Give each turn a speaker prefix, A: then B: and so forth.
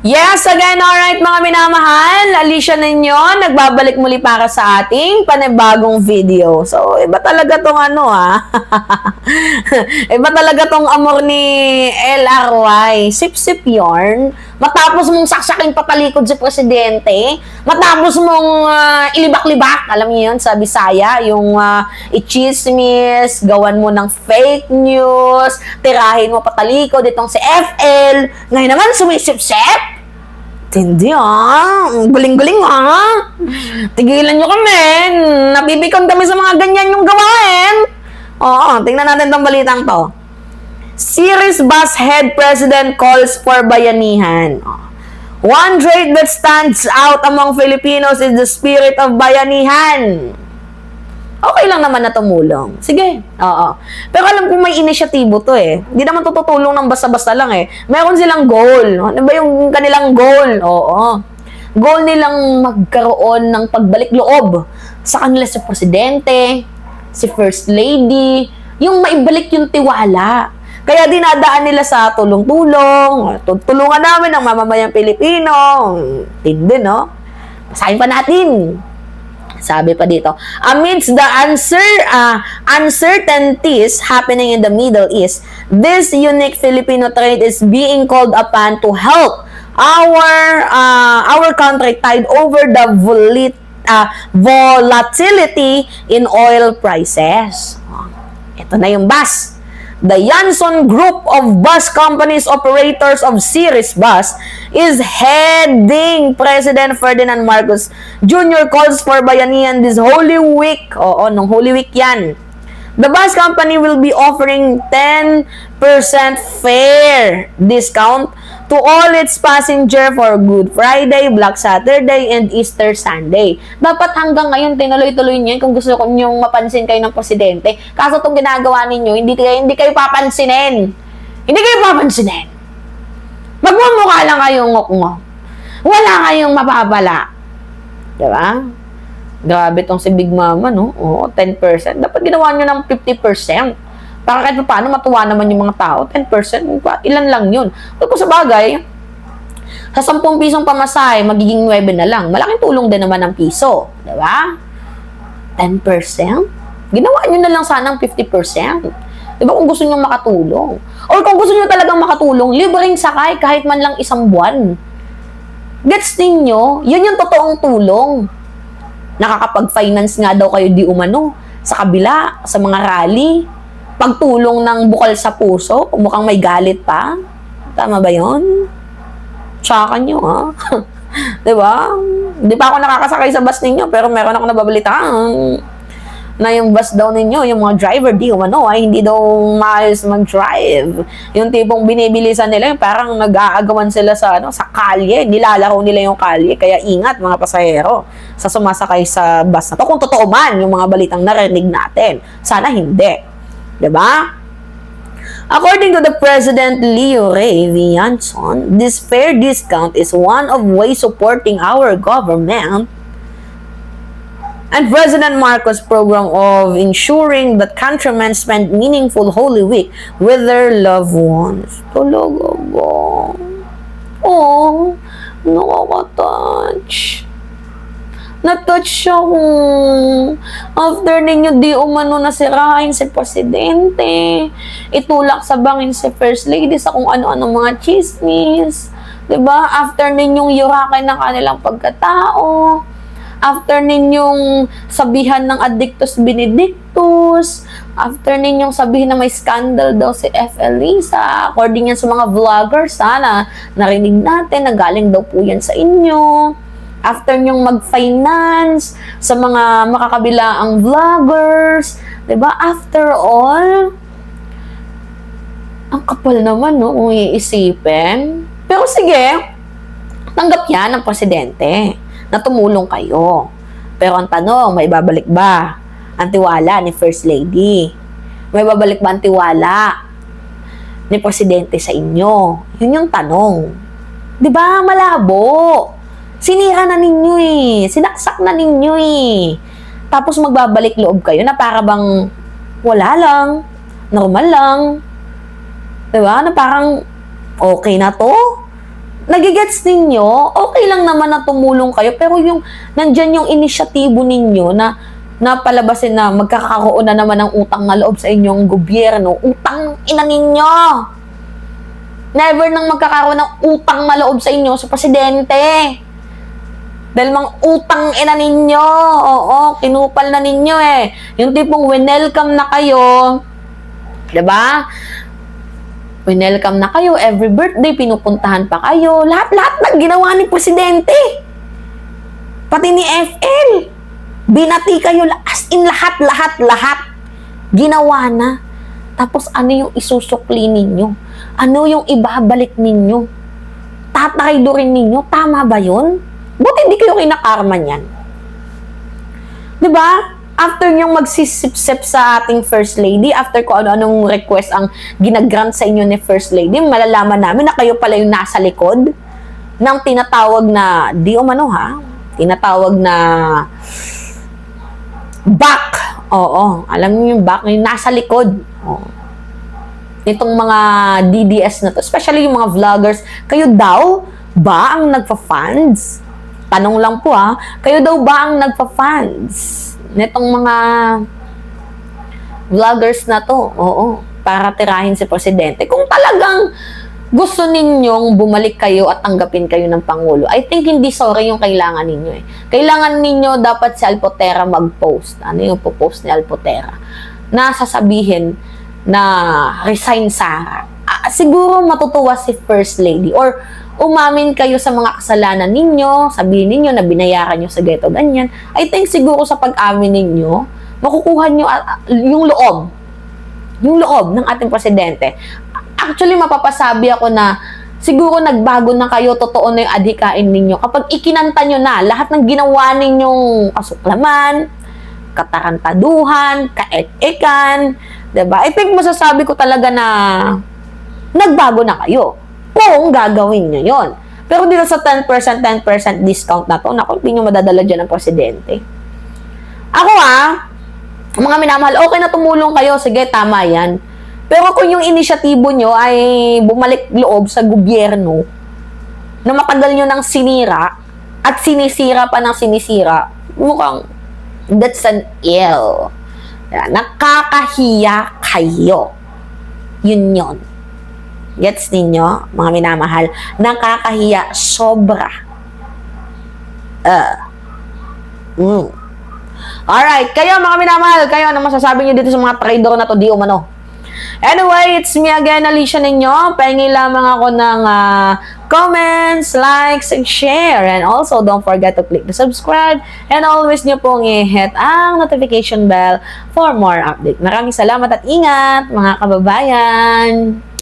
A: Yes, again, alright mga minamahal, Alicia ninyo, nagbabalik muli para sa ating panibagong video. So, iba talaga tong iba talaga tong amor ni LRY. Sip-sip yarn. Matapos mong saksakin patalikod si Presidente, matapos mong ilibak-libak, alam niyo yun, sa Bisaya, yung i-chismis, gawan mo ng fake news, tirahin mo patalikod itong si FL, ngayon naman sumisip-sip. Hindi guling-guling tigilan nyo kami, nabibikon kami sa mga ganyan yung gawain. Oo, tingnan natin tong balitang to. Series Bus Head President calls for bayanihan. One trait that stands out among Filipinos is the spirit of bayanihan. Okay lang naman na tumulong. Sige, oo. Pero alam ko may inisyatibo to eh. Hindi naman tutulong ng basta-basta lang eh. Meron silang goal. Ano ba yung kanilang goal? Oo. Goal nilang magkaroon ng pagbalik loob sa kanila sa Presidente, si First Lady, yung maibalik yung tiwala. Kaya dinadaan nila sa tulong-tulong. Tulungan namin ang mamamayang Pilipino. Tindi, no? Basahin pa natin. Sabi pa dito, amidst the uncertainties happening in the Middle East, this unique Filipino trait is being called upon to help our country tide over the volatility in oil prices. Ito na yung bus. The Yanson Group of Bus Companies Operators of Series Bus is heading President Ferdinand Marcos Jr. calls for bayanihan this Holy Week. Oo, nung Holy Week yan. The bus company will be offering 10% fare discount to all its passenger for Good Friday, Black Saturday, and Easter Sunday. Dapat hanggang ngayon, tinuloy-tuloy niyo kung gusto nyong mapansin kayo ng Presidente. Kaso itong ginagawa ninyo, hindi kayo papansinin. Hindi kayo papansinin. Magmumukha lang kayong ngok-ngok. Wala kayong mapapala. Diba? Grabe tong si Big Mama, no? Oo, 10%. Dapat ginawa nyo ng 50%. Para kahit paano matuwa naman yung mga tao. 10%, ilan lang yun. Kung sa bagay, sa 10 pisong pamasahe, magiging 9 na lang. Malaking tulong din naman ng piso. Diba? 10%? Ginawa nyo na lang sanang 50%. Diba kung gusto nyo makatulong? Or kung gusto nyo talagang makatulong, libreng sakay kahit man lang 1 buwan. Gets ninyo? Yun yung totoong tulong. Nakakapag-finance nga daw kayo di umano sa kabila, sa mga rally. Pagtulong ng bukal sa puso, mukhang may galit pa. Tama ba yun? Tsaka nyo, diba? Hindi pa ako nakakasakay sa bus ninyo, pero meron ako nababalitaan na yung bus daw ninyo, yung mga driver, di umano, ay hindi daw maayos mag-drive. Yung tipong binibilisan nila, yung parang nag-aagawan sila sa, sa kalye, nilalaro nila yung kalye, kaya ingat mga pasahero sa sumasakay sa bus na to. Kung totoo man yung mga balitang narinig natin, sana hindi. Diba? According to the President Leo Ray Vianson, this fare discount is one of ways supporting our government and President Marcos' program of ensuring that countrymen spend meaningful Holy Week with their loved ones. Talaga ba? Oh, nakaka-touch. Na-touch ako. After ninyo di umano nasirain si Presidente, itulak sa bangin si First Lady sa kung ano-ano mga chismis. Diba? After ninyong yurakin ng kanilang pagkatao, after ninyong sabihan ng addictus benedictus, after ninyong sabihin na may scandal daw si FL Lisa, according yan sa mga vloggers, sana narinig natin na galing daw po yan sa inyo. After nyong mag-finance sa mga makakabilaang vloggers, diba? After all, ang kapal naman, no, kung iisipin. Pero sige, tanggap yan ng Presidente na tumulong kayo. Pero ang tanong, may babalik ba ang tiwala ni First Lady? May babalik ba ang tiwala ni Presidente sa inyo? Yun yung tanong. Diba? Malabo. Sinira na ninyo eh. Sinaksak na ninyo eh. Tapos magbabalik loob kayo na para bang wala lang, normal lang. Diba? Na parang okay na to. nagigets ninyo, okay lang naman na tumulong kayo, pero yung, nandyan yung inisyatibo ninyo na palabasin na magkakaroon na naman ng utang na loob sa inyong gobyerno. Utang ina ninyo! Never nang magkakaroon ng utang na loob sa inyo sa presidente. Dahil mga utang ina ninyo. Oo, kinupal na ninyo eh. Yung tipong welcome na kayo. Diba? Welcome na kayo. Every birthday, pinupuntahan pa kayo. Lahat-lahat na ginawa ni presidente. Pati ni FL. Binati kayo. As in lahat. Ginawa na. Tapos ano yung isusukli ninyo? Ano yung ibabalik ninyo? Tatraydorin ninyo? Tama ba yun? Buti hindi kayo kinakarma niyan. Diba? After nyong magsisip-sip sa ating First Lady, after ko ano-anong request ang ginagrant sa inyo ni First Lady, malalaman namin na kayo pala yung nasa likod ng tinatawag na, di umano ha, tinatawag na back. Oo, alam niyo yung back, yung nasa likod. Oo. Itong mga DDS na to, especially yung mga vloggers, kayo daw ba ang nagpa-funds? Tanong lang po ha, kayo daw ba ang nagpa-funds nitong mga vloggers na to? Oo, para tirahin si presidente. Kung talagang gusto ninyong bumalik kayo at tanggapin kayo ng Pangulo, I think hindi sorry yung kailangan ninyo eh. Kailangan ninyo dapat si Alpotera mag-post. Ano yung po-post ni Alpotera? Na sasabihin na resign Sara. Siguro matutuwa si First Lady or umamin kayo sa mga kasalanan ninyo, sabihin ninyo na binayaran nyo sa geto, ganyan. I think siguro sa pag-amin ninyo, makukuha nyo yung loob ng ating presidente. Actually, mapapasabi ako na siguro nagbago na kayo, totoo na yung adhikain ninyo. Kapag ikinanta nyo na lahat ng ginawa ninyong kasuklaman, katarantaduhan, kaek-ekan, diba? I think masasabi ko talaga na nagbago na kayo. Kung gagawin nyo yun. Pero dito sa 10% discount na to, naku, hindi nyo madadala dyan ang presidente. Ako mga minamahal, okay na tumulong kayo, sige, tama yan. Pero kung yung inisyatibo nyo ay bumalik loob sa gobyerno, na matagal nyo nang sinira, at sinisira pa ng sinisira, mukhang, that's an ill. Nakakahiya kayo. Yun. Gets ninyo, mga minamahal? Nakakahiya, sobra. Alright, kayo mga minamahal, kayo, ano masasabi nyo dito sa mga traidor na to, di umano? Anyway, it's me again, Alicia ninyo. Pahingi lamang ako ng comments, likes, and share. And also, don't forget to click the subscribe. And always nyo pong i-hit ang notification bell for more update. Maraming salamat at ingat, mga kababayan!